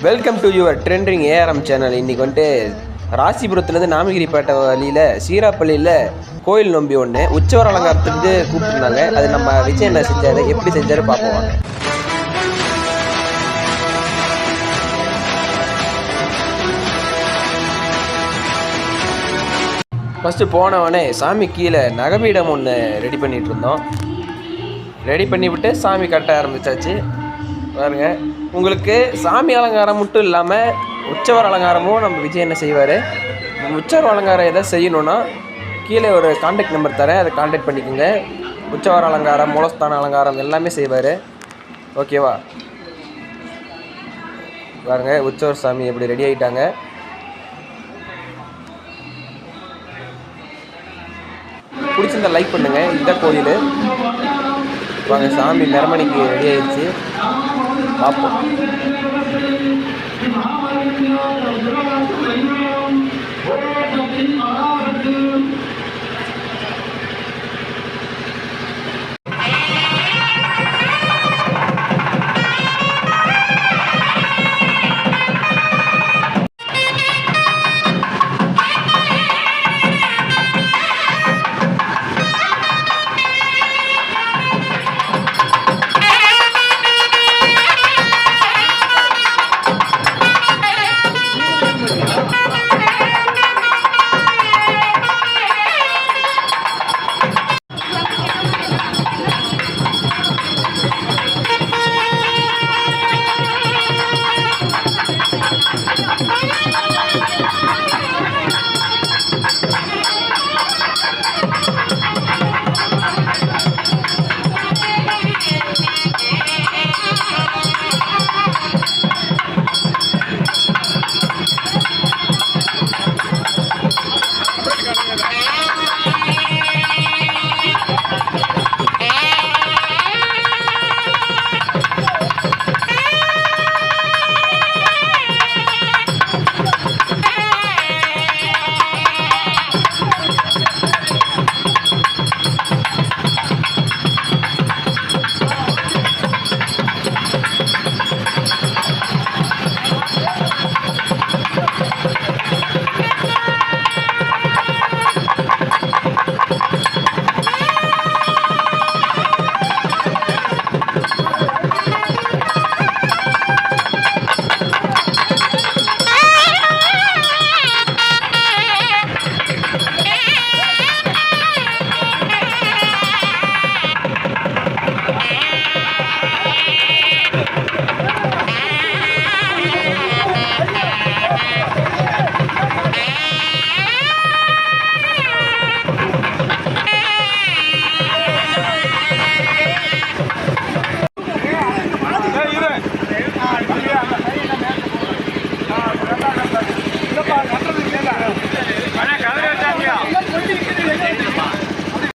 Welcome to your trending ARM channel. இன்றைக்கி வந்துட்டு ராசிபுரத்துலேருந்து நாமகிரிப்பேட்டை வழியில் சீராப்பள்ளியில் கோயில் நோம்பி ஒன்று உற்சவர் அலங்காரத்துக்கு கூப்பிட்டுருந்தாங்க. அது நம்ம விஜய் என்ன செஞ்சார், எப்படி செஞ்சார் பார்ப்போம் வாங்க. ஃபஸ்ட்டு போனவனே சாமி கீழே நகபீடம் ஒன்று ரெடி பண்ணிகிட்டு இருந்தோம். ரெடி பண்ணிவிட்டு சாமி கட்ட ஆரம்பித்தாச்சு. பாருங்க, உங்களுக்கு சாமி அலங்காரம் மட்டும் இல்லாமல் உற்சவர் அலங்காரமும் நம்ம விஜய் என்ன செய்வார். உற்சவர் அலங்காரம் எதாவது செய்யணுன்னா கீழே ஒரு கான்டாக்ட் நம்பர் தரேன், அதை கான்டாக்ட் பண்ணிக்கோங்க. உற்சவர் அலங்காரம், மூலஸ்தான அலங்காரம் எல்லாமே செய்வார். ஓகேவா? பாருங்க, உற்சவர் சாமி எப்படி ரெடி ஆகிட்டாங்க. பிடிச்சிருந்தா லைக் பண்ணுங்கள். இதுதான் கோயில். வாங்க, சாமி நரமணிக்கு ரெடி ஆயிடுச்சு, பார்ப்போம்.